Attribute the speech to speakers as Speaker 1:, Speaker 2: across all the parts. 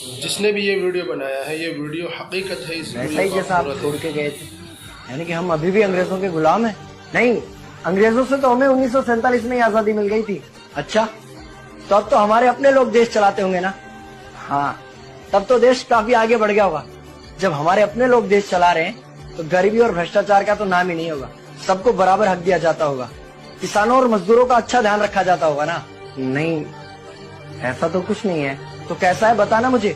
Speaker 1: जिसने भी ये वीडियो बनाया है, ये वीडियो हकीकत है। इस
Speaker 2: वैसा ही जैसा आप छोड़ के गए थे, यानी कि हम अभी भी अंग्रेजों के गुलाम हैं? नहीं, अंग्रेजों से तो हमें 1947 में ही आजादी मिल गई थी। अच्छा, तो अब तो हमारे अपने लोग देश चलाते होंगे ना? हाँ, तब तो देश काफी आगे बढ़ गया होगा। जब हमारे अपने लोग देश चला रहे हैं तो गरीबी और भ्रष्टाचार का तो नाम ही नहीं होगा। सबको बराबर हक दिया जाता होगा, किसानों और मजदूरों का अच्छा ध्यान रखा जाता होगा ना? नहीं, ऐसा तो कुछ नहीं है। तो कैसा है बताना मुझे।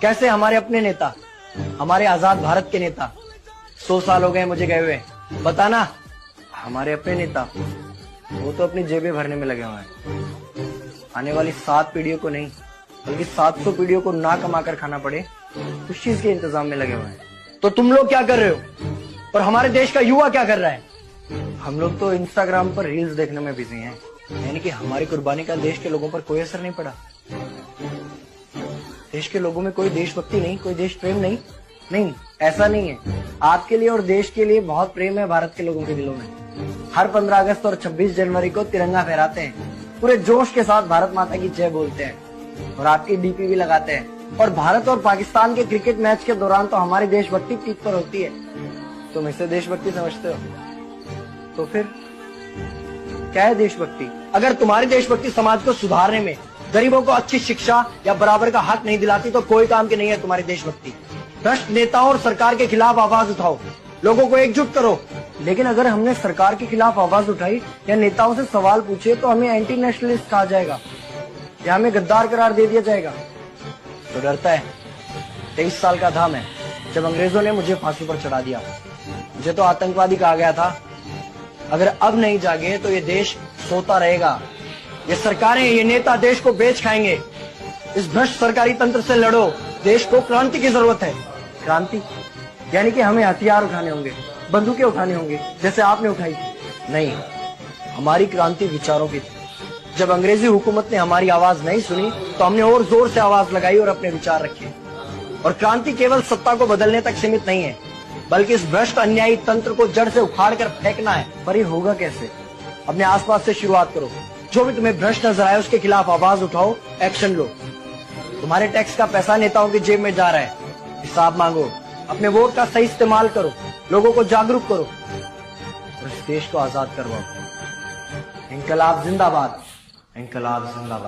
Speaker 2: कैसे हमारे अपने नेता, हमारे आजाद भारत के नेता, 100 साल हो गए मुझे गए हुए, बताना। हमारे अपने नेता वो तो अपनी जेबें भरने में लगे हुए हैं। आने वाली 7 पीढ़ियों को नहीं बल्कि 700 पीढ़ियों को ना कमा कर खाना पड़े उस चीज के इंतजाम में लगे हुए हैं। तो तुम लोग क्या कर रहे हो और हमारे देश का युवा क्या कर रहा है? हम लोग तो इंस्टाग्राम पर रील्स देखने में बिजी हैं, यानी कि हमारी कुर्बानी का देश के लोगों पर कोई असर नहीं पड़ा। देश के लोगों में कोई देशभक्ति नहीं, कोई देश प्रेम नहीं। नहीं, ऐसा नहीं है। आपके लिए और देश के लिए बहुत प्रेम है भारत के लोगों के दिलों में। हर 15 अगस्त और 26 जनवरी को तिरंगा फहराते हैं, पूरे जोश के साथ भारत माता की जय बोलते हैं और आपकी डीपी भी लगाते हैं। और भारत और पाकिस्तान के क्रिकेट मैच के दौरान तो हमारी देशभक्ति पीक पर होती है। तुम इसे देशभक्ति समझते हो? तो फिर क्या है देशभक्ति? अगर तुम्हारी देशभक्ति समाज को सुधारने में, गरीबों को अच्छी शिक्षा या बराबर का हक नहीं दिलाती तो कोई काम की नहीं है तुम्हारी देशभक्ति। भ्रष्ट नेताओं और सरकार के खिलाफ आवाज उठाओ, लोगों को एकजुट करो। लेकिन अगर हमने सरकार के खिलाफ आवाज उठाई या नेताओं से सवाल पूछे तो हमें एंटी नेशनलिस्ट कहा जाएगा या हमें गद्दार करार दे दिया जाएगा। तो डरता है। 23 साल का था मैं जब अंग्रेजों ने मुझे फांसी पर चढ़ा दिया। मुझे तो आतंकवादी कहा गया था। अगर अब नहीं जागे तो ये देश सोता रहेगा। ये सरकारें, ये नेता देश को बेच खाएंगे। इस भ्रष्ट सरकारी तंत्र से लड़ो। देश को क्रांति की जरूरत है। क्रांति यानी कि हमें हथियार उठाने होंगे, बंदूकें उठानी होंगी जैसे आपने उठाई थी। नहीं, हमारी क्रांति विचारों की थी। जब अंग्रेजी हुकूमत ने हमारी आवाज नहीं सुनी तो हमने और जोर से आवाज लगाई और अपने विचार रखे। और क्रांति केवल सत्ता को बदलने तक सीमित नहीं है, बल्कि इस भ्रष्ट अन्यायी तंत्र को जड़ से उखाड़ कर फेंकना है। पर ये होगा कैसे? अपने आसपास से शुरुआत करो। जो भी तुम्हें भ्रष्ट नजर आए उसके खिलाफ आवाज उठाओ, एक्शन लो। तुम्हारे टैक्स का पैसा नेताओं की जेब में जा रहा है, हिसाब मांगो। अपने वोट का सही इस्तेमाल करो, लोगों को जागरूक करो और इस देश को आजाद करवाओ। इंकलाब जिंदाबाद, इंकलाब जिंदाबाद।